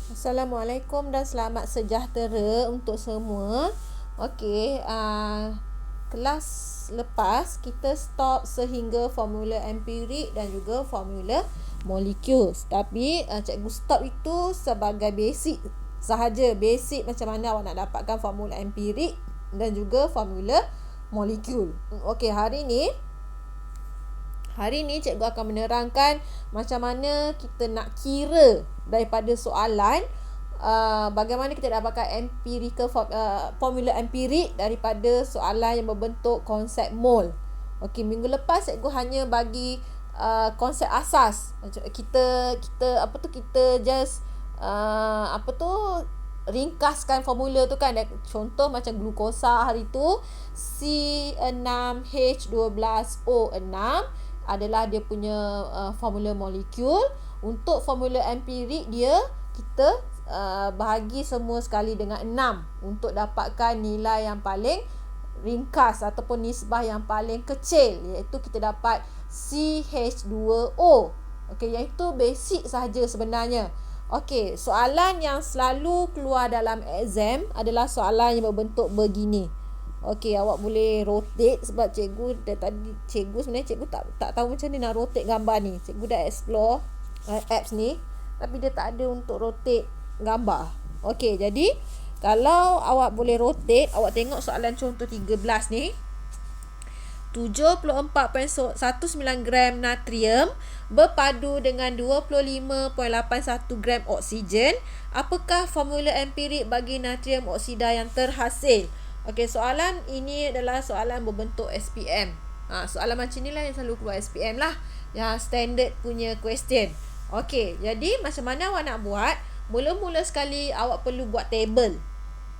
Assalamualaikum dan selamat sejahtera untuk semua. Okey, kelas lepas kita stop sehingga formula empirik dan juga formula molekul. Tapi cikgu stop itu sebagai basic sahaja, basic macam mana awak nak dapatkan formula empirik dan juga formula molekul. Okey, Hari ni cikgu akan menerangkan macam mana kita nak kira daripada soalan bagaimana kita dapatkan formula empirik daripada soalan yang berbentuk konsep mol. Okey, minggu lepas cikgu hanya bagi konsep asas. Kita just ringkaskan formula tu kan. Contoh macam glukosa hari tu C6H12O6 adalah dia punya formula molekul. Untuk formula empirik dia kita bahagi semua sekali dengan 6 untuk dapatkan nilai yang paling ringkas ataupun nisbah yang paling kecil, iaitu kita dapat CH2O. Okey, iaitu basic sahaja sebenarnya. Okey, soalan yang selalu keluar dalam exam adalah soalan yang berbentuk begini. Okey, awak boleh rotate sebab cikgu sebenarnya cikgu tak tahu macam mana nak rotate gambar ni. Cikgu dah explore apps ni tapi dia tak ada untuk rotate gambar. Okey, jadi kalau awak boleh rotate, awak tengok soalan contoh 13 ni. 74.19 gram natrium berpadu dengan 25.81 gram oksigen. Apakah formula empirik bagi natrium oksida yang terhasil? Okey, soalan ini adalah soalan berbentuk SPM. Soalan macam ni lah yang selalu keluar SPM lah. Yang standard punya question. Okey, jadi macam mana awak nak buat? Mula-mula sekali awak perlu buat table.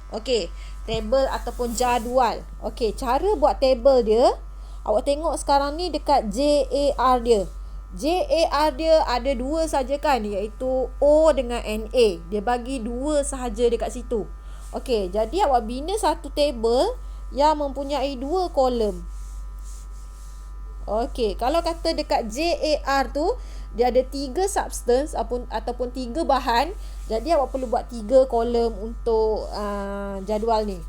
Okey, table ataupun jadual. Okey, cara buat table dia, awak tengok sekarang ni dekat JAR dia. JAR dia ada dua saja kan, iaitu O dengan NA. Dia bagi dua sahaja dekat situ. Okey, jadi awak bina satu table yang mempunyai dua kolom. Okey, kalau kata dekat JAR tu dia ada 3 substance ataupun 3 bahan, jadi awak perlu buat 3 kolom untuk jadual ni.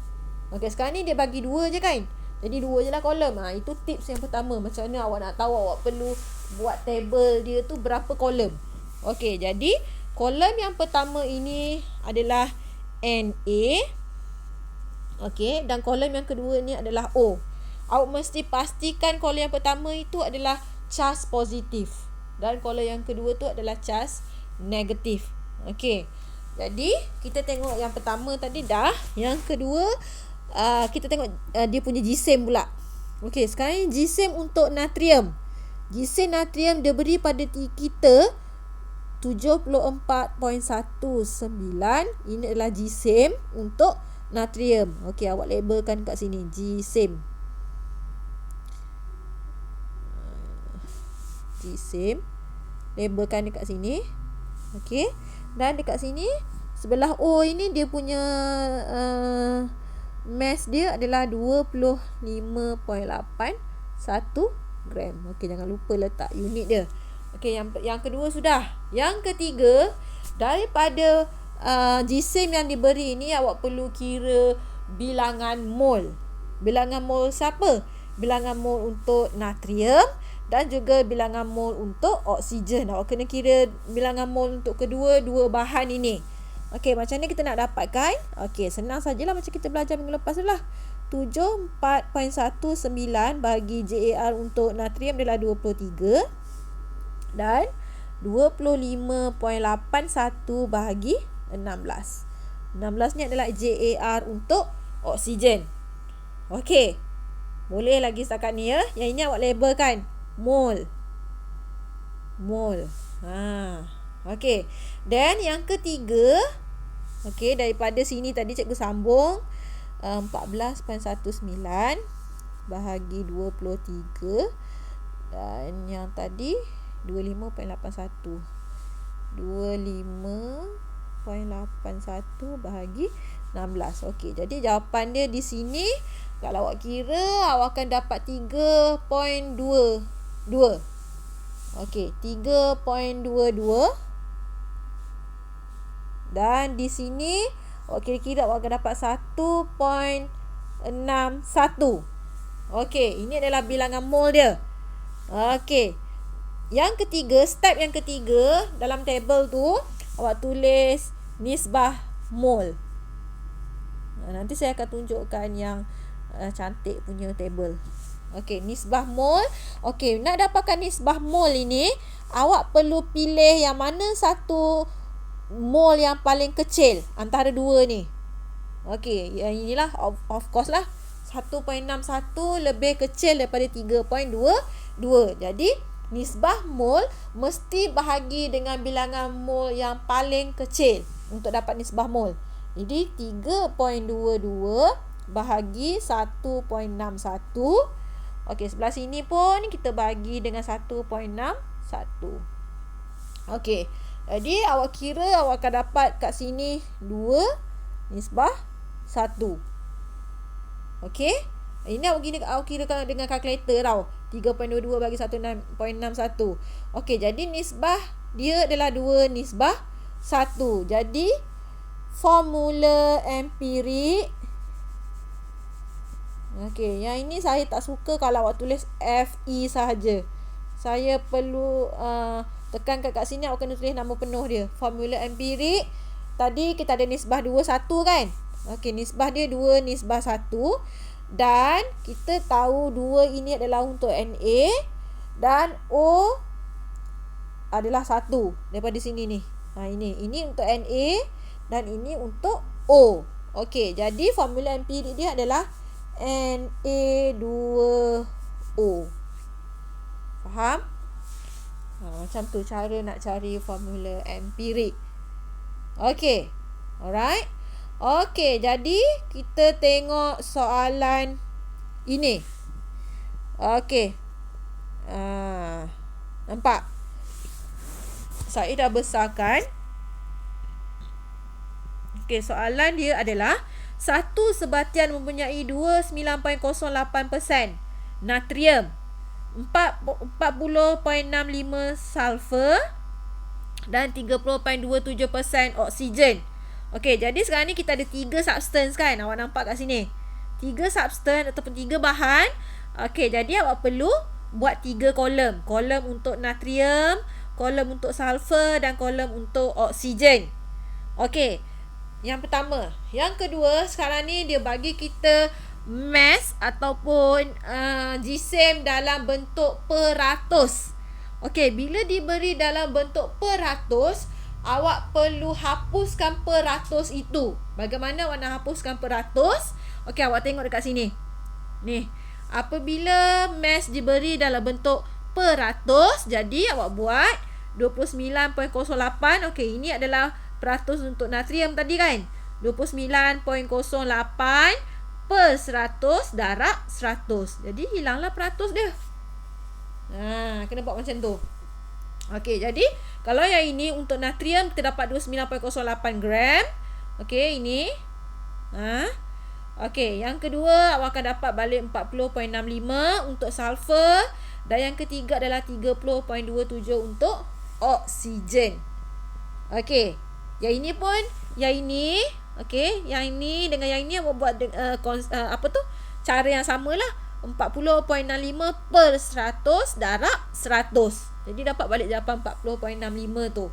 Okey, sekarang ni dia bagi 2 je kan. Jadi 2 je lah kolom. Itu tips yang pertama. Macam mana awak nak tahu awak perlu buat table dia tu berapa kolom. Okey, jadi kolom yang pertama ini adalah Na. Okey, dan kolom yang kedua ni adalah O. Awak mesti pastikan kolom yang pertama itu adalah charge positif dan kolom yang kedua tu adalah charge negatif. Okey. Jadi kita tengok yang pertama tadi dah, yang kedua kita tengok dia punya GSM pula. Okey, sekarang GSM untuk natrium. GSM natrium dia beri pada kita 74.19. Ini adalah GSM untuk natrium. Okey, awak labelkan kat sini GSM. GSM labelkan dekat sini. Okey, dan dekat sini sebelah O ini dia punya mass dia adalah 25.81 gram. Okey, jangan lupa letak unit dia. Okey, yang kedua sudah. Yang ketiga, daripada GSM yang diberi ni awak perlu kira bilangan mol. Bilangan mol siapa? Bilangan mol untuk natrium dan juga bilangan mol untuk oksigen. Awak kena kira bilangan mol untuk dua bahan ini. Okey, macam ni kita nak dapatkan? Okey, senang sajalah macam kita belajar minggu lepas tu lah. 74.19 bagi JAR untuk natrium adalah 23 dan 25.81 bahagi 16. 16 ni adalah JAR untuk oksigen. Okey, boleh lagi setakat ni ya. Yang ini awak labelkan mol. Okey. Dan yang ketiga, okey, daripada sini tadi cikgu sambung 14.19 bahagi 23 dan yang tadi 25.81 bahagi 16. Okey, jadi jawapan dia di sini kalau awak kira awak akan dapat 3.22. Okey, 3.22 Dan di sini kira-kira awak akan dapat 1.61. Okey, ini adalah bilangan mol dia. Okey. Yang ketiga, step yang ketiga dalam tabel tu awak tulis nisbah mol. Nanti saya akan tunjukkan yang cantik punya table. Okey, nisbah mol. Okey, nak dapatkan nisbah mol ini, awak perlu pilih yang mana satu mol yang paling kecil antara dua ni. Okey, yang inilah of course lah 1.61 lebih kecil daripada 3.22. Jadi nisbah mol mesti bahagi dengan bilangan mol yang paling kecil untuk dapat nisbah mol. Jadi 3.22 bahagi 1.61. Okey, sebelah sini pun kita bagi dengan 1.61. Okey. Jadi awak kira awak akan dapat kat sini 2 nisbah 1. Okey. Ini awak kirakan dengan kalkulator tau. 3.22 bagi 1.61. Okey, jadi nisbah dia adalah 2 nisbah 1. Jadi formula empirik. Okey, yang ini saya tak suka kalau awak tulis FE sahaja. Saya perlu tekankan kat sini awak kena tulis nama penuh dia. Formula empirik. Tadi kita ada nisbah 2, 1 kan? Okey, nisbah dia 2 nisbah 1. Dan kita tahu 2 ini adalah untuk NA. Dan O adalah 1 daripada sini ni. Ini untuk NA. Dan ini untuk O. Okey, jadi formula empirik dia adalah Na2O. Faham? Macam tu cara nak cari formula empirik. Okey. Alright. Okey, jadi kita tengok soalan ini. Okey. Nampak? Saya dah besarkan. Okey, soalan dia adalah satu sebatian mempunyai 29.08% natrium, 40.65 sulfur dan 30.27% oksigen. Okey, jadi sekarang ni kita ada 3 substance kan? Awak nampak kat sini. 3 substance ataupun 3 bahan. Okey, jadi awak perlu buat 3 kolom. Kolom untuk natrium, kolom untuk sulfur dan kolom untuk oksigen. Okey. Yang pertama. Yang kedua, sekarang ni dia bagi kita mass ataupun jisim dalam bentuk peratus. Okey, bila diberi dalam bentuk peratus, awak perlu hapuskan peratus itu. Bagaimana awak nak hapuskan peratus? Okey, awak tengok dekat sini. Ni, apabila mass diberi dalam bentuk peratus, jadi awak buat 29.08. Okey, ini adalah peratus untuk natrium tadi kan. 29.08 per 100 darab 100. Jadi hilanglah peratus dia. Kena buat macam tu. Okey, jadi kalau yang ini untuk natrium kita dapat 29.08 gram. Okey, ini. Okey, yang kedua awak akan dapat balik 40.65 untuk sulfur dan yang ketiga adalah 30.27 untuk oksigen. Okey. Yang ini pun, yang ini, okey, yang ini dengan yang ini awak buat cara yang samalah. 40.65 per 100 darab 100. Jadi dapat balik jawapan 40.65 tu.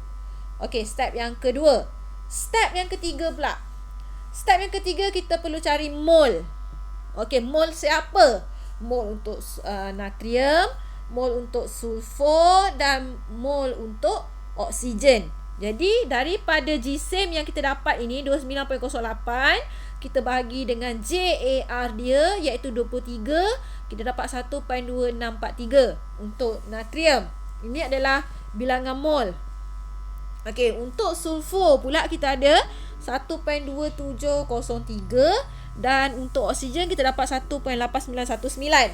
Okey, step yang kedua. Step yang ketiga pula. Step yang ketiga kita perlu cari mol. Okey, mol siapa? Mol untuk natrium, mol untuk sulfur dan mol untuk oksigen. Jadi daripada jisim yang kita dapat ini 29.08, kita bahagi dengan JAR dia iaitu 23, kita dapat 1.2643 untuk natrium. Ini adalah bilangan mol. Okey, untuk sulfur pula kita ada 1.2703 dan untuk oksigen kita dapat 1.8919.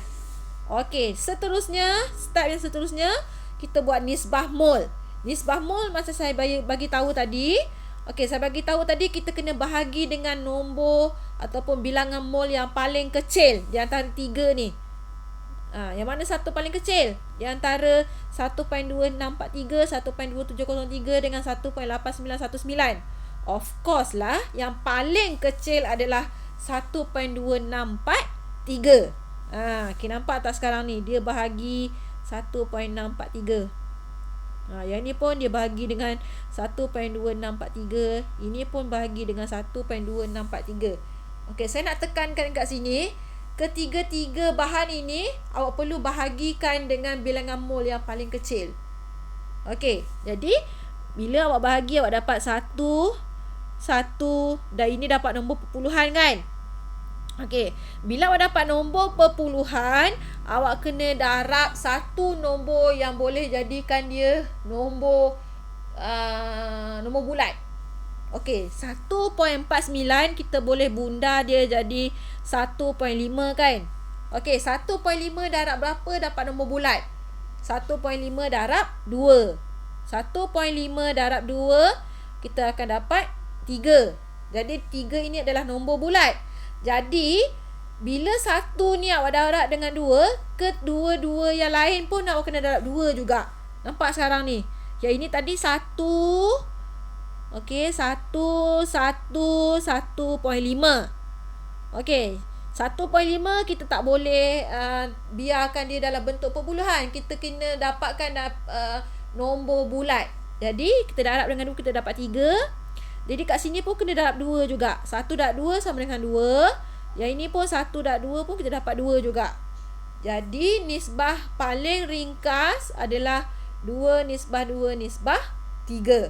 Okey, seterusnya, step yang seterusnya kita buat nisbah mol. Nisbah mol masa saya bagi tahu tadi. Okey, saya bagi tahu tadi kita kena bahagi dengan nombor ataupun bilangan mol yang paling kecil di antara 3 ni. Yang mana satu paling kecil? Di antara 1.2643, 1.2703 dengan 1.8919. Of course lah, yang paling kecil adalah 1.2643. Okay, nampak tak sekarang ni? Dia bahagi 1.643. Yang ni pun dia bahagi dengan 1.2643. Ini pun bahagi dengan 1.2643. Okey, saya nak tekankan kat sini, ketiga-tiga bahan ini awak perlu bahagikan dengan bilangan mol yang paling kecil. Okey, jadi bila awak bahagi, awak dapat 1, dan ini dapat nombor perpuluhan kan? Okey, bila awak dapat nombor perpuluhan, awak kena darab satu nombor yang boleh jadikan dia nombor bulat. Okey, 1.49 kita boleh bunda dia jadi 1.5 kan? Okey, 1.5 darab berapa dapat nombor bulat? 1.5 darab 2. 1.5 darab 2 kita akan dapat 3. Jadi 3 ini adalah nombor bulat. Jadi bila satu ni awak darab dengan 2, kedua-dua yang lain pun awak kena darab 2 juga. Nampak sekarang ni? Yang ini tadi 1. Okey, 1, 1.5. Okey, 1.5 kita tak boleh biarkan dia dalam bentuk perpuluhan. Kita kena dapatkan nombor bulat. Jadi kita darab dengan 2, kita dapat 3. Jadi kat sini pun kena darab 2 juga. 1 darab 2 sama dengan 2. Yang ini pun 1 darab 2 pun kita dapat 2 juga. Jadi nisbah paling ringkas adalah 2 nisbah 2 nisbah 3.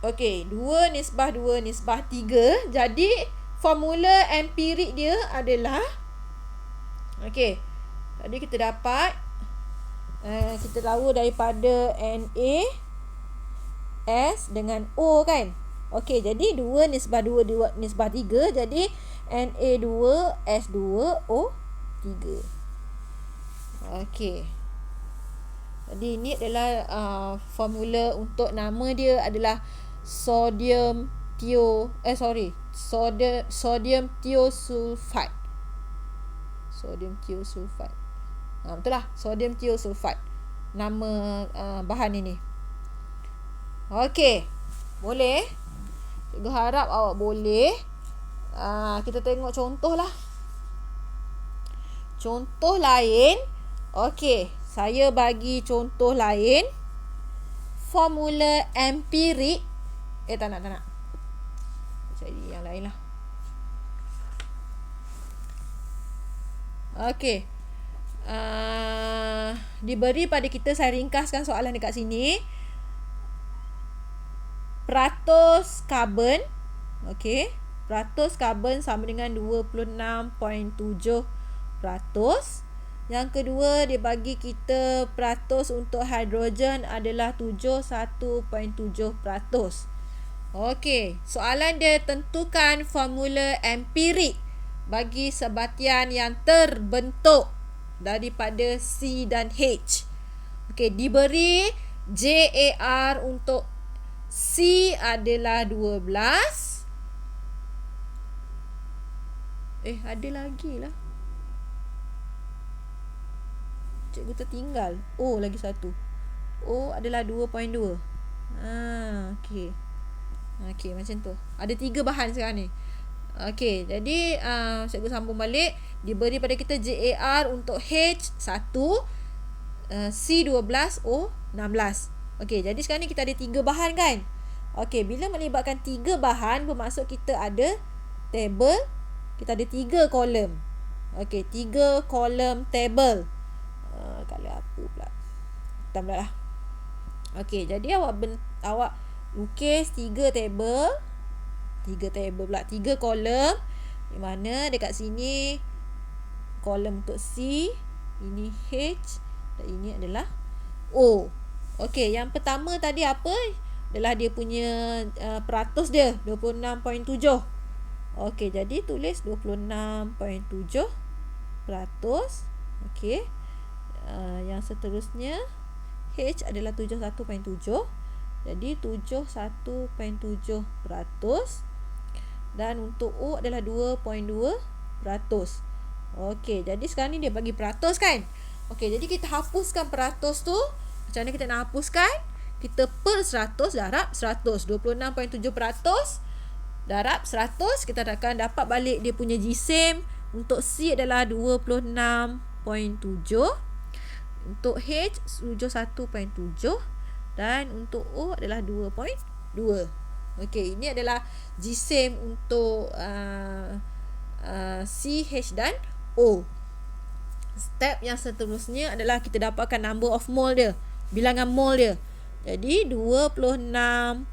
Okey, 2 nisbah 2 nisbah 3. Jadi formula empirik dia adalah, okey, tadi kita dapat kita tahu daripada Na S dengan O kan. Okey, jadi 2 nisbah 2 nisbah 3. Jadi Na2 S2 O3. Okey. Jadi ini adalah formula untuk nama dia adalah sodium thiosulfide. Sodium thiosulfide. Betul lah, sodium thiosulfide nama bahan ini. Okey, boleh? Cikgu harap awak boleh. Kita tengok contoh lah. Contoh lain. Okey, saya bagi contoh lain. Formula empirik. Tak nak. Cari yang lain lah. Okey. Diberi pada kita, saya ringkaskan soalan dekat sini. Peratus karbon. Okey. Peratus karbon sama dengan 26.7%. Yang kedua, dia bagi kita peratus untuk hidrogen adalah 71.7%. Okey. Soalan dia, tentukan formula empirik bagi sebatian yang terbentuk daripada C dan H. Okey, diberi JAR untuk C adalah 12. Ada lagi lah. Cikgu tertinggal. O lagi satu. O adalah 2.2. Okey. Okey, macam tu. Ada 3 bahan sekarang ni. Okey, jadi cikgu sambung balik. Diberi pada kita JAR untuk H 1, C 12, O 16. Okey, jadi sekarang ni kita ada 3 bahan kan? Okey, bila melibatkan 3 bahan, bermaksud kita ada table, kita ada 3 kolom. Okey, 3 kolom table. Kalau apa pula? Hitam pula lah. Okey, jadi awak lukis 3 table. 3 table pula, 3 kolom. Di mana dekat sini kolom untuk C, ini H, dan ini adalah O. Okey, yang pertama tadi apa? Adalah dia punya peratus dia, 26.7. Okey, jadi tulis 26.7%. Okey. Yang seterusnya H adalah 71.7. Jadi 71.7%. Dan untuk O adalah 2.2%. Okey, jadi sekarang ni dia bagi peratus kan? Okey, jadi kita hapuskan peratus tu. Macam mana kita nak hapuskan? kita per 100 darab 100. 26.7% darab 100. Kita akan dapat balik dia punya GSIM. Untuk C adalah 26.7. Untuk H 71.7. Dan untuk O adalah 2.2. Okey, ini adalah GSIM untuk C, H dan O. Step yang seterusnya adalah kita dapatkan number of mole dia, bilangan mole dia. Jadi 26.7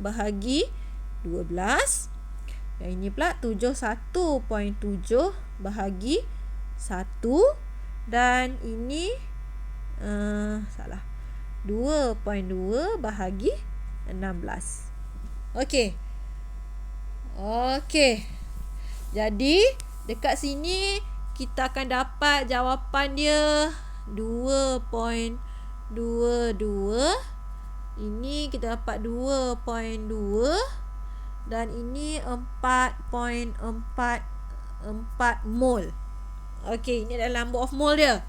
bahagi 12. Yang ini pula 71.7 bahagi 1. Dan ini 2.2 bahagi 16. Okey. Jadi dekat sini kita akan dapat jawapan dia 2.22. Ini kita dapat 2.2. Dan ini 4.44 mol. Okey, ini adalah number of mole dia.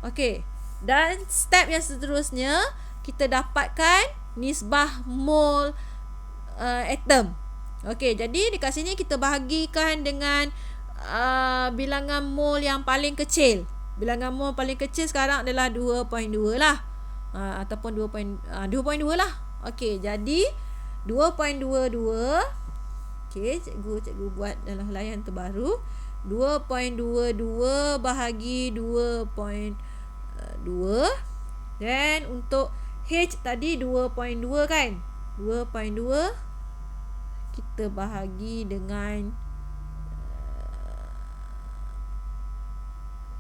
Okey. Dan step yang seterusnya, kita dapatkan nisbah mol atom. Okey, jadi dekat sini kita bahagikan dengan bilangan mol yang paling kecil. Bilangan mol paling kecil sekarang adalah 2.2 lah. Ataupun 2.2 lah. Okey, jadi 2.22. Okey, cikgu buat dalam layan terbaru. 2.22 bahagi 2.2. Dan untuk H tadi 2.2 kan? 2.2 kita bahagi dengan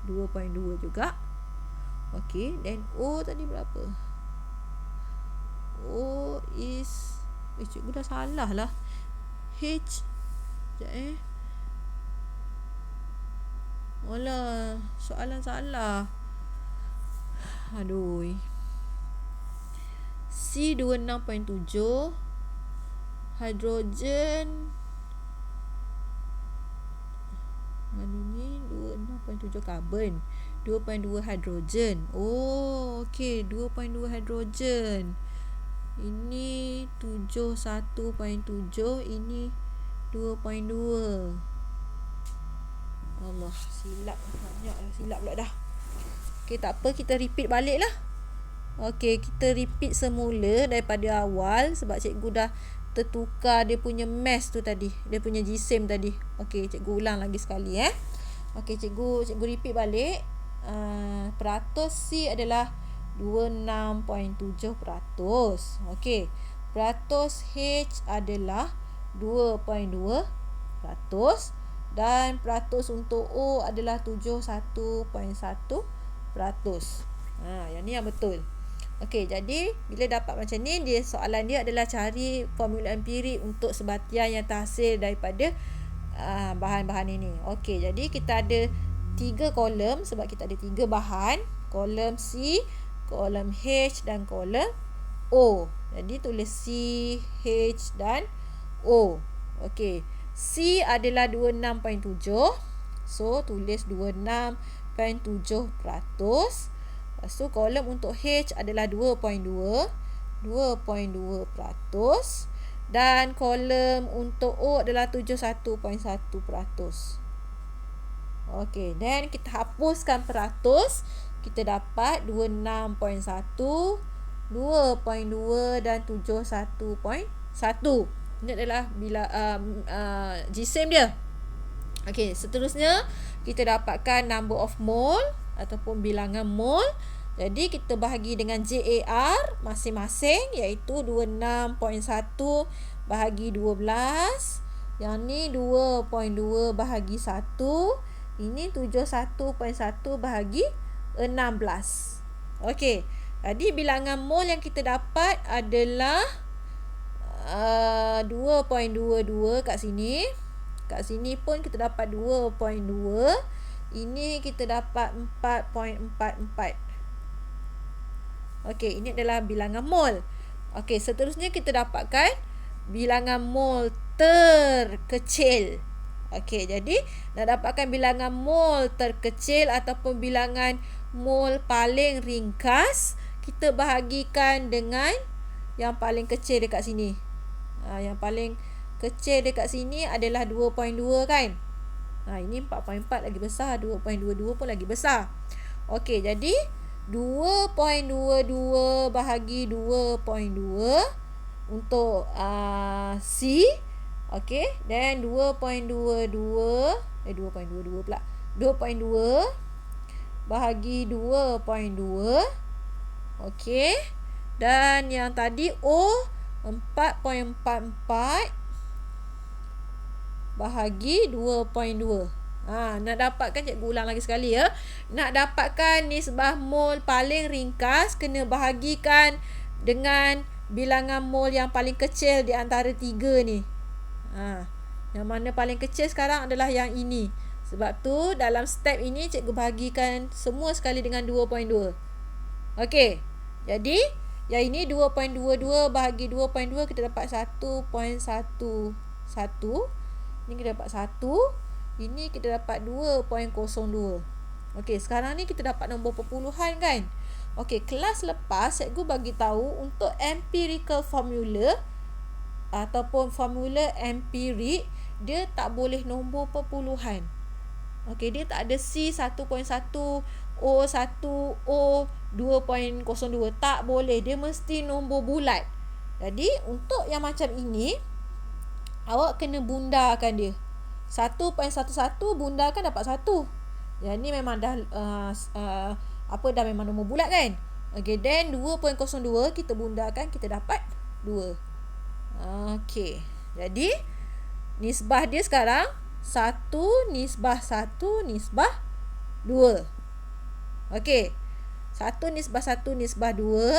2.2 juga. Okey, dan O tadi berapa? O is cikgu dah salah lah. H sekejap Alah, soalan salah. Aduh. C 26.7 hidrogen. Mana ni? 26.7 karbon. 2.2 hidrogen. Oh, okey, 2.2 hidrogen. Ini 71.7, ini 2.2. Allah, silap banyaklah silap pula dah. Okey, tak apa, kita repeat balik lah. Okey, kita repeat semula daripada awal sebab cikgu dah tertukar dia punya mass tu tadi, dia punya GSIM tadi. Okey, cikgu ulang lagi sekali Okey, cikgu repeat balik. Peratus C adalah 26.7%. Okey, peratus H adalah 2.2%. Dan peratus untuk O adalah 71.1%. Yang ni yang betul. Okey, jadi bila dapat macam ni, dia soalan dia adalah cari formula empirik untuk sebatian yang terhasil daripada bahan-bahan ini. Okey, jadi kita ada 3 kolom sebab kita ada 3 bahan. Kolom C, kolom H dan kolom O. Jadi tulis C, H dan O. Okey. C adalah 26.7. So tulis 26.7%. Lepas tu kolom untuk H adalah 2.2. Dan kolom untuk O adalah 71.1%. Okey, dan kita hapuskan peratus. Kita dapat 26.1, 2.2 dan 71.1. Ini adalah GSIM dia. Okey, seterusnya kita dapatkan number of mole ataupun bilangan mole. Jadi kita bahagi dengan JAR masing-masing, iaitu 26.1 bahagi 12. Yang ni 2.2 bahagi 1. Ini 71.1 bahagi 16. Okey, jadi bilangan mole yang kita dapat adalah 2.22 kat sini. Kat sini pun kita dapat 2.2. Ini kita dapat 4.44. Okey, ini adalah bilangan mole. Okey, seterusnya kita dapatkan bilangan mole terkecil. Okey, jadi nak dapatkan bilangan mole terkecil ataupun bilangan mole paling ringkas, kita bahagikan dengan yang paling kecil dekat sini. Yang paling kecil dekat sini adalah 2.2 kan. Ini 4.4 lagi besar, 2.22 pun lagi besar. Okey, jadi 2.22 bahagi 2.2 untuk C. Okey, dan 2.22 pula. 2.2 bahagi 2.2. Okey. Dan yang tadi O 4.44 bahagi 2.2. Nak dapatkan, cikgu ulang lagi sekali ya. Nak dapatkan nisbah mol paling ringkas, kena bahagikan dengan bilangan mol yang paling kecil di antara 3 ni. Yang mana paling kecil sekarang adalah yang ini. Sebab tu dalam step ini cikgu bahagikan semua sekali dengan 2.2. Okey. Jadi yang ini 2.22 bahagi 2.2 kita dapat 1.11. Ini kita dapat 1. Ini kita dapat 2.02. Okey, sekarang ni kita dapat nombor perpuluhan kan. Okey, kelas lepas cikgu bagi tahu untuk empirical formula ataupun formula empirik, dia tak boleh nombor perpuluhan. Okey, dia tak ada C 1.1, O 1, O 2.02. Tak boleh, dia mesti nombor bulat. Jadi untuk yang macam ini, awak kena bundarkan dia. 1.11 bundarkan dapat 1. Yang ni memang dah dah memang nombor bulat kan. Okey, then 2.02 kita bundarkan, kita dapat 2. Okey. Jadi nisbah dia sekarang 1 nisbah 1 nisbah 2. Okey. 1 nisbah 1 nisbah 2.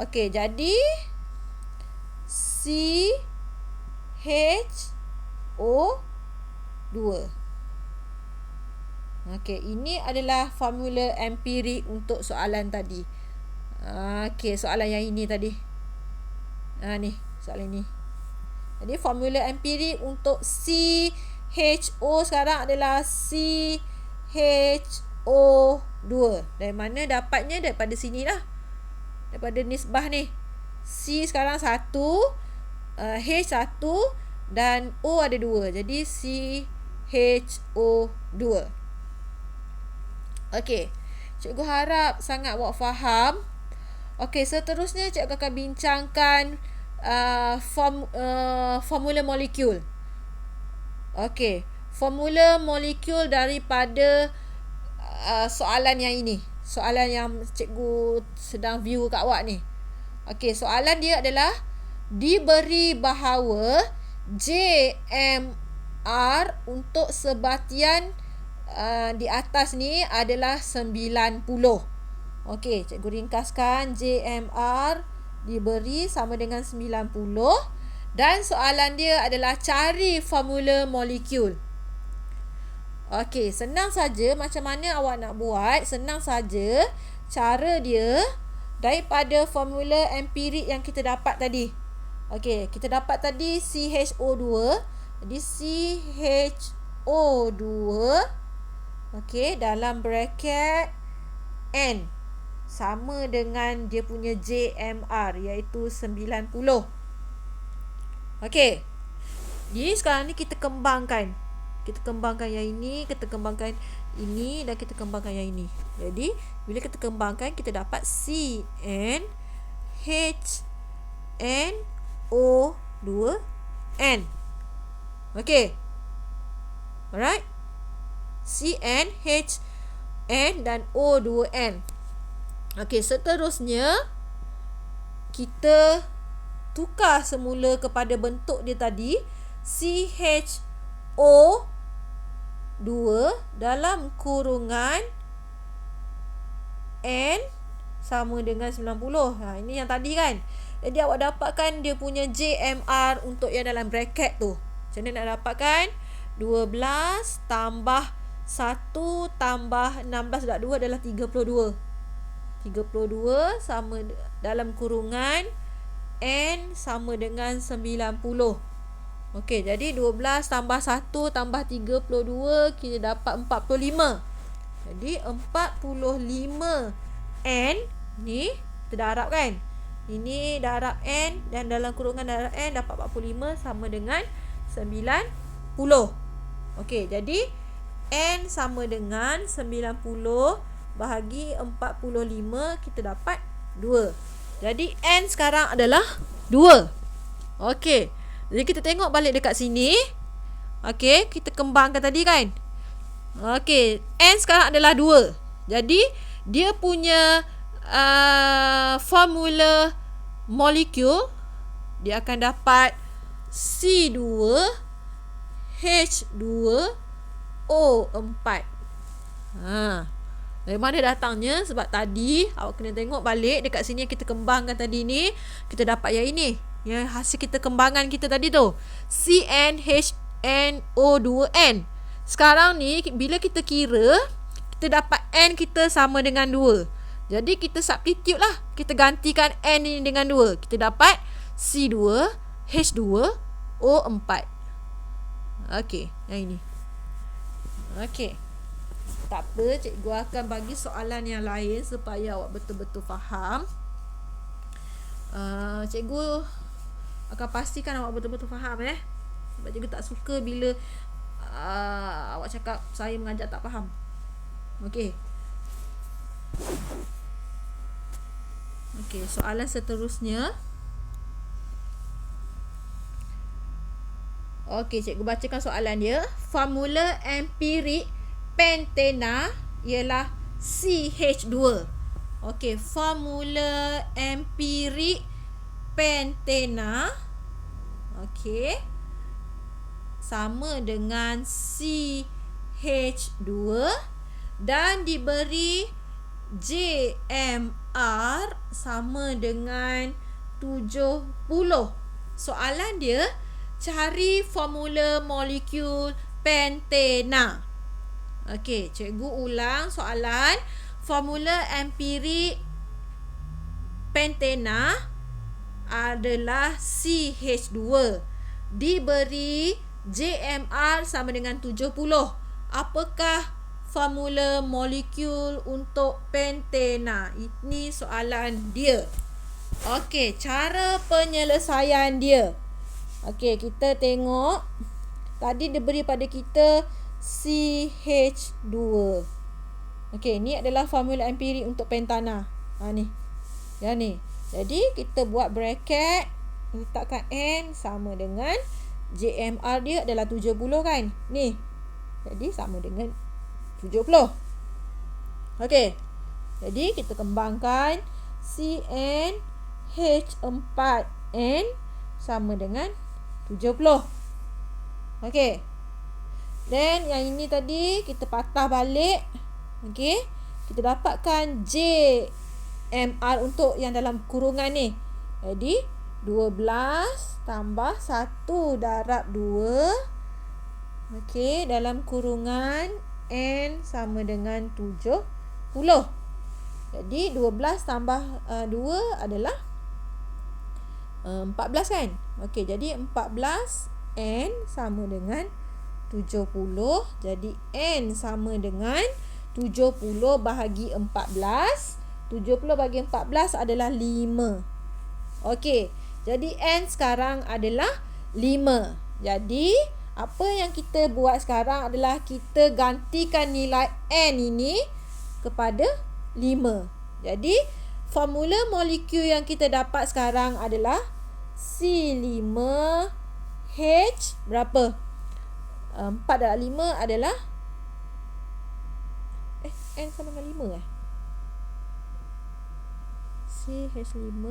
Okey, jadi C H O 2. Okey, ini adalah formula empirik untuk soalan tadi. Okey, soalan yang ini tadi. Ni, soalan ini. Jadi formula empirik untuk C H O sekarang adalah C H O 2. Dari mana dapatnya? Daripada sini lah. Daripada nisbah ni. C sekarang 1, H 1 dan O ada 2. Jadi C H O 2. Okey. Cikgu harap sangat awak faham. Okey, seterusnya cikgu akan bincangkan formula molekul. Okey, formula molekul daripada soalan yang ini. Soalan yang cikgu sedang view kat awak ni. Okey, soalan dia adalah diberi bahawa JMR untuk sebatian di atas ni adalah 90. Okey, cikgu ringkaskan. JMR diberi sama dengan 90 dan soalan dia adalah cari formula molekul. Okey, senang saja. Macam mana awak nak buat? Senang saja. Cara dia daripada formula empirik yang kita dapat tadi. Okey, kita dapat tadi CHO2. Jadi CHO2 okey, dalam bracket N sama dengan dia punya JMR iaitu 90. Okey. Jadi sekarang ni kita kembangkan. Kita kembangkan yang ini, kita kembangkan ini dan kita kembangkan yang ini. Jadi bila kita kembangkan kita dapat CN HNO2N. Okey. Alright. CN, HN dan O2N. Okey, seterusnya kita tukar semula kepada bentuk dia tadi. CHO2 dalam kurungan N sama dengan 90. Ini yang tadi kan. Jadi awak dapatkan dia punya JMR untuk yang dalam bracket tu. Macam mana nak dapatkan? 12 tambah 1 tambah 16/2 adalah 32. 32 sama dalam kurungan N sama dengan 90. Okey, jadi 12 tambah 1 tambah 32 kita dapat 45. Jadi 45 N ni Kita darab kan. Ini darab N dan dalam kurungan darab N dapat 45 sama dengan 90. Okey, jadi N sama dengan 90 bahagi 45, kita dapat 2. Jadi N sekarang adalah 2. Okey, jadi kita tengok balik dekat sini. Okey, kita kembangkan tadi kan. Okey, N sekarang adalah 2. Jadi dia punya formula molekul, dia akan dapat C2H2O4. Dari mana datangnya? Sebab tadi awak kena tengok balik dekat sini yang kita kembangkan tadi ni, kita dapat yang ini, yang hasil kita kembangan kita tadi tu, CnHNO2n. Sekarang ni bila kita kira, kita dapat N kita sama dengan 2. Jadi kita substitute lah. Kita gantikan N ini dengan 2. Kita dapat C2H2O4. Okey, yang ini. Okey. Tak apa, cikgu akan bagi soalan yang lain supaya awak betul-betul faham. Cikgu akan pastikan awak betul-betul faham Sebab cikgu tak suka bila awak cakap saya mengajar tak faham. Okey. Okey, soalan seterusnya. Okey, cikgu bacakan soalan dia. Formula empirik pentena ialah CH2. Okey, formula empirik pentena sama dengan CH2 dan diberi JMR sama dengan 70. Soalan dia, cari formula molekul pentena. Okey, cikgu ulang soalan. Formula empirik pentena adalah CH2 diberi JMR sama dengan 70. Apakah formula molekul untuk pentena? Ini soalan dia. Okey, cara penyelesaian dia. Okey, kita tengok. Tadi diberi pada kita CH2. Okey, ni adalah formula empirik untuk pentana. Ni. Yang ni. Jadi, kita buat bracket. Letakkan N sama dengan JMR dia adalah 70 kan. Ni. Jadi, sama dengan 70. Okey. Jadi kita kembangkan CnH4n sama dengan 70. Okey. Dan yang ini tadi kita patah balik. Okey. Kita dapatkan JMR untuk yang dalam kurungan ni. Jadi 12 tambah 1 darab 2. Okey, dalam kurungan N sama dengan 70. Jadi 12 tambah 2 adalah 14 kan. Okey, jadi 14 N sama dengan 70. Jadi N sama dengan 70 bahagi 14. 70 bahagi 14 adalah 5. Okey, jadi N sekarang adalah 5. Jadi apa yang kita buat sekarang adalah kita gantikan nilai N ini kepada 5. Jadi formula molekul yang kita dapat sekarang adalah C5H berapa? 4 darab 5 adalah N sama dengan 5 CH5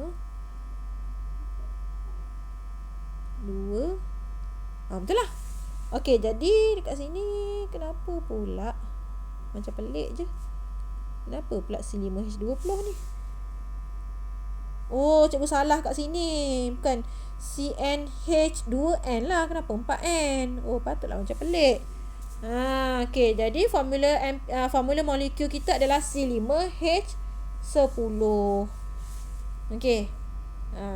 2. Betul lah. Okey, jadi dekat sini kenapa pula macam pelik je. Kenapa pula C5H20 ni? Oh, cikgu salah kat sini. Bukan CnH2n lah. Kenapa 4n? Oh, patutlah macam pelik. Okey, jadi formula molekul kita adalah C5H10. Okey.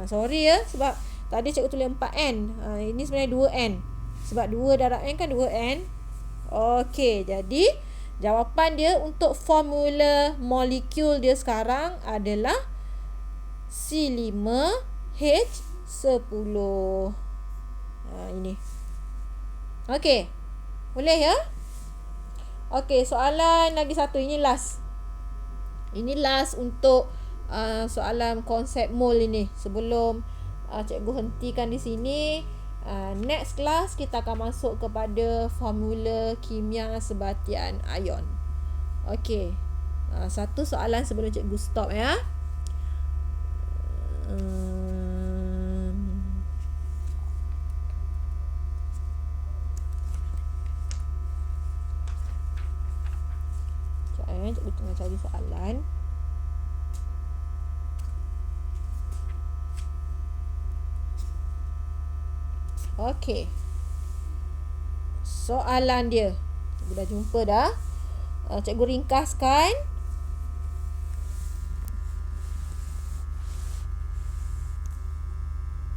Sorry sebab tadi cikgu tulis 4n. Ini sebenarnya 2n. Sebab 2 darab N kan 2N. Okey, jadi jawapan dia untuk formula molekul dia sekarang adalah C5, H10. Ini. Okey. Boleh ya? Okey, soalan lagi satu. Ini last. Ini last untuk soalan konsep mol ini. Sebelum cikgu hentikan di sini, next class kita akan masuk kepada formula kimia sebatian ion. Okey. Satu soalan sebelum cikgu stop ya. Cikgu tengah cari soalan. Okey. Soalan dia. Cikgu dah jumpa dah. Cikgu ringkaskan.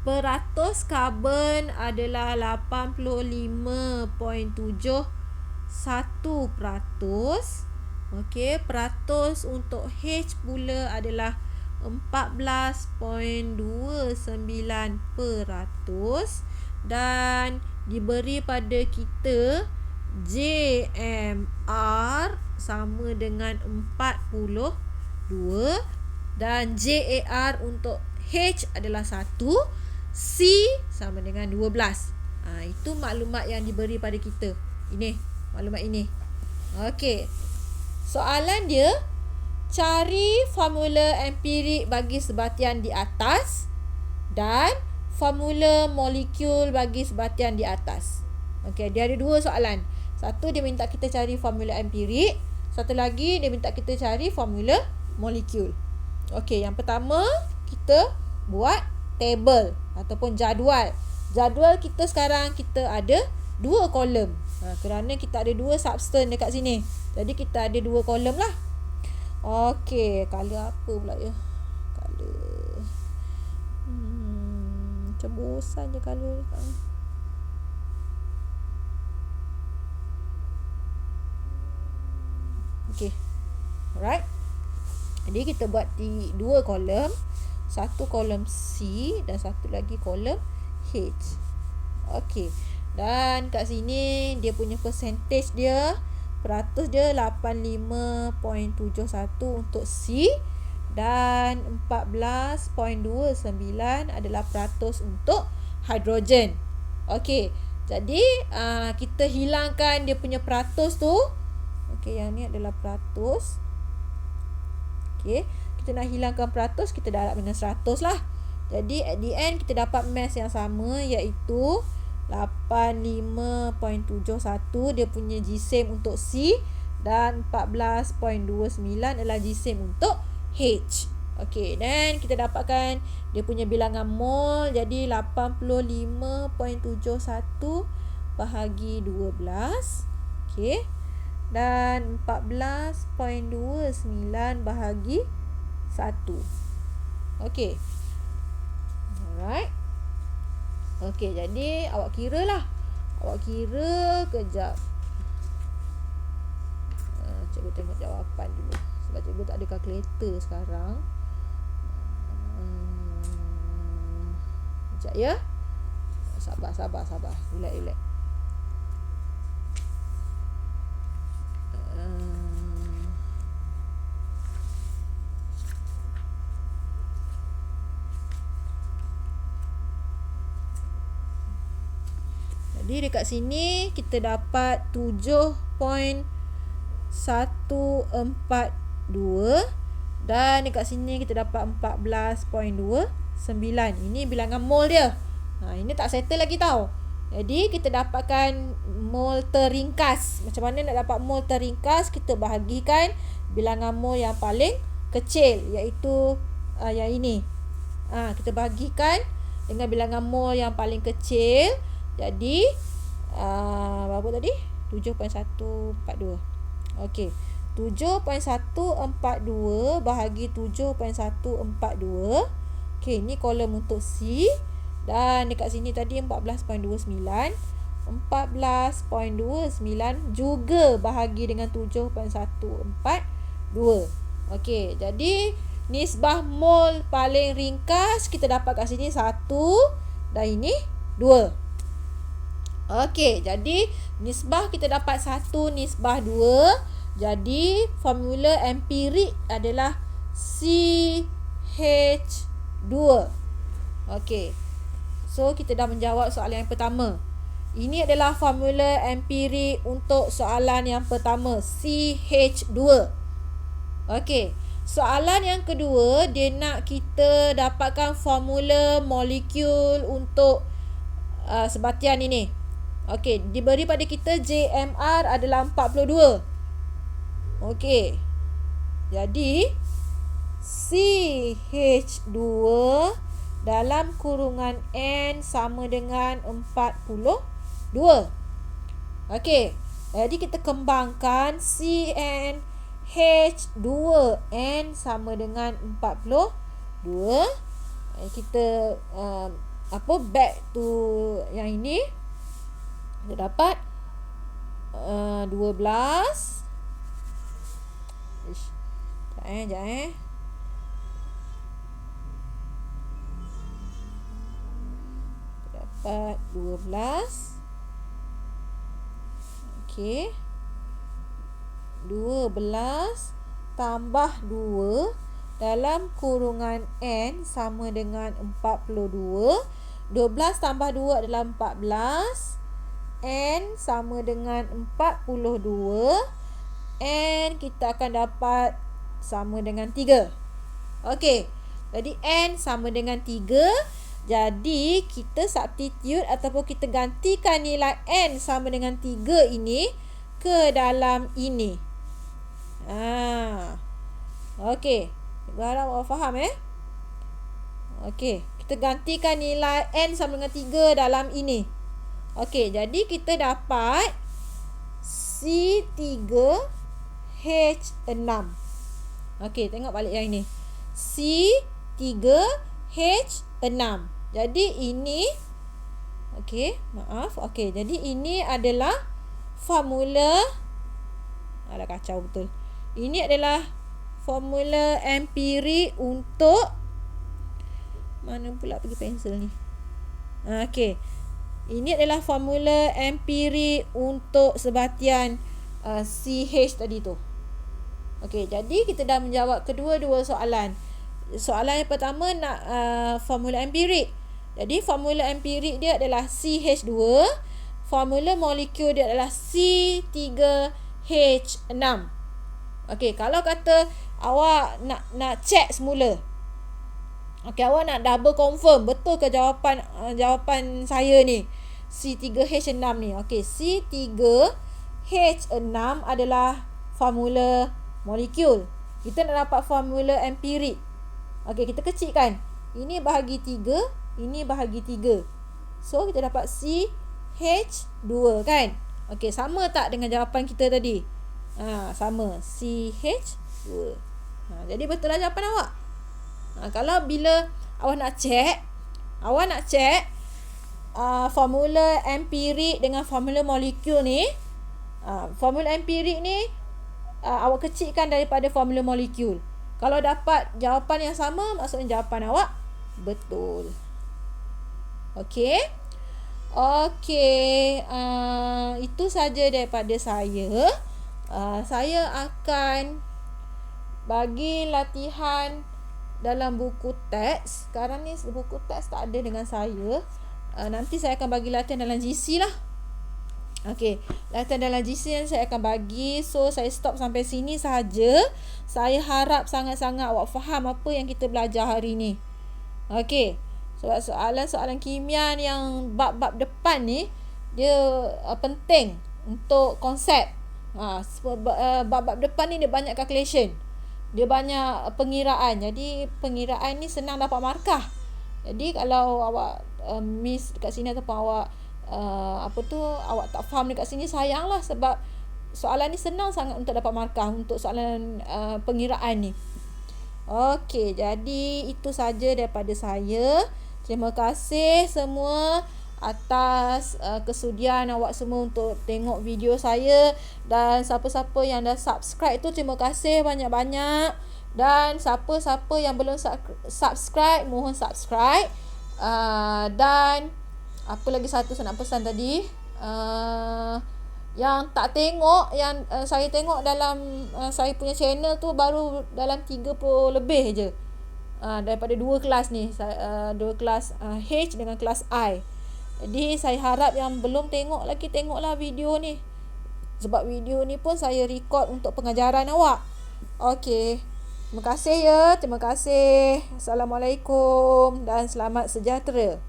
Peratus karbon adalah 85.71%. Okey, peratus untuk H pula adalah 14.29%, dan diberi pada kita JMR sama dengan 42 dan JAR untuk H adalah 1, C sama dengan 12. Itu maklumat yang diberi pada kita. Ini, maklumat ini. Okey. Soalan dia, cari formula empirik bagi sebatian di atas dan formula molekul bagi sebatian di atas. Okey, dia ada dua soalan. Satu, dia minta kita cari formula empirik. Satu lagi, dia minta kita cari formula molekul. Okey, yang pertama, kita buat table ataupun jadual. Jadual kita sekarang, kita ada dua kolom. Kerana kita ada dua substance dekat sini. Jadi kita ada dua kolom lah. Okey, color apa pula ya? Color. Macam bosan je color. Okey. Alright. Jadi kita buat di dua kolom. Satu kolom C dan satu lagi kolom H. Okey. Dan kat sini dia punya percentage dia, peratus dia 85.71 untuk C dan 14.29 adalah peratus untuk hidrogen. Okey. Jadi kita hilangkan dia punya peratus tu. Okey, yang ni adalah peratus. Okey, kita nak hilangkan peratus, kita darab dengan 100 lah. Jadi at the end kita dapat mass yang sama, iaitu 85.71 dia punya GSM untuk C dan 14.29 adalah GSM untuk H. Okey, dan kita dapatkan dia punya bilangan mol, jadi 85.71 bahagi 12. Okey. Dan 14.29 bahagi 1. Okey. Alright. Okey, jadi awak kira lah. Awak kira kejap. Cikgu tengok jawapan dulu. Sebab cikgu tak ada kalkulator sekarang. Sekejap ya. Sabar. Relax. Jadi dekat sini kita dapat 7.142 dan dekat sini kita dapat 14.29. Ini bilangan mol dia. Ini tak settle lagi tau. Jadi kita dapatkan mol terringkas. Macam mana nak dapat mol terringkas? Kita bahagikan bilangan mol yang paling kecil, iaitu yang ini. Kita bahagikan dengan bilangan mol yang paling kecil. Jadi berapa tadi? 7.142. Okey. 7.142 bahagi 7.142. Okey, ni kolom untuk C. Dan dekat sini tadi 14.29. 14.29 juga bahagi dengan 7.142. Okey, jadi nisbah mol paling ringkas kita dapat kat sini 1 dan ini 2. Okey, jadi nisbah kita dapat 1 nisbah 2. Jadi formula empirik adalah CH2. Okey. So kita dah menjawab soalan yang pertama. Ini adalah formula empirik untuk soalan yang pertama, CH2. Okey. Soalan yang kedua, dia nak kita dapatkan formula molekul untuk sebatian ini. Okey, diberi pada kita JMR adalah 42. Okey. Jadi CH2 dalam kurungan N sama dengan 42. Okey. Jadi kita kembangkan CnH2n sama dengan 42. Kita back to yang ini. Kita dapat 12. Sekejap. Dapat 12. Okey. 12 tambah 2 dalam kurungan N sama dengan 42. 12 tambah 2 adalah 14. N sama dengan 42. N kita akan dapat sama dengan 3. Okey. Jadi N sama dengan 3. Jadi kita substitute ataupun kita gantikan nilai N sama dengan 3 ini ke dalam ini. Okey. Harap awak faham Okey. Kita gantikan nilai N sama dengan 3 dalam ini. Okey. Jadi kita dapat C3H6. Okey. Tengok balik yang ini. C3H6. Jadi ini Okey, jadi ini adalah formula kacau betul. Ini adalah formula empirik untuk mana pula pergi pensel ni. Okey. Ini adalah formula empirik untuk sebatian CH tadi tu. Okey, jadi kita dah menjawab kedua-dua soalan. Soalan yang pertama nak formula empirik. Jadi formula empirik dia adalah CH2. Formula molekul dia adalah C3H6. Okey, kalau kata awak nak check semula. Okey, awak nak double confirm betul ke jawapan saya ni. C3H6 ni. Okey, C3H6 adalah formula molekul. Kita nak dapat formula empirik. Okey, kita kecilkan. Ini bahagi 3. Ini bahagi 3. So, kita dapat CH2 kan? Okey, sama tak dengan jawapan kita tadi? Sama. CH2. Jadi, betul lah jawapan awak. Kalau bila awak nak check formula empirik dengan formula molekul ni. Formula empirik ni awak kecilkan daripada formula molekul. Kalau dapat jawapan yang sama, maksudnya jawapan awak betul. Okey. Itu saja daripada saya. Saya akan bagi latihan dalam buku teks. Sekarang ni buku teks tak ada dengan saya. Nanti saya akan bagi latihan dalam GC lah. Okey, latihan dalam GC yang saya akan bagi. So, saya stop sampai sini sahaja. Saya harap sangat-sangat awak faham apa yang kita belajar hari ni. Okey. Sebab soalan-soalan kimia yang bab-bab depan ni dia penting untuk konsep. Bab-bab depan ni dia banyak calculation. Dia banyak pengiraan. Jadi pengiraan ni senang dapat markah. Jadi kalau awak miss dekat sini ataupun awak awak tak faham dekat sini, sayanglah, sebab soalan ni senang sangat untuk dapat markah untuk soalan pengiraan ni. Okey, jadi itu saja daripada saya. Terima kasih semua atas kesudian awak semua untuk tengok video saya. Dan siapa-siapa yang dah subscribe tu, terima kasih banyak-banyak. Dan siapa-siapa yang belum subscribe, mohon subscribe. Dan apa lagi satu saya nak pesan tadi, yang tak tengok, yang saya tengok dalam saya punya channel tu baru dalam 30 lebih je, daripada dua kelas ni, dua kelas H dengan kelas I. Jadi saya harap yang belum tengok lagi, tengoklah video ni, sebab video ni pun saya record untuk pengajaran awak. Okey, terima kasih ya, terima kasih. Assalamualaikum dan selamat sejahtera.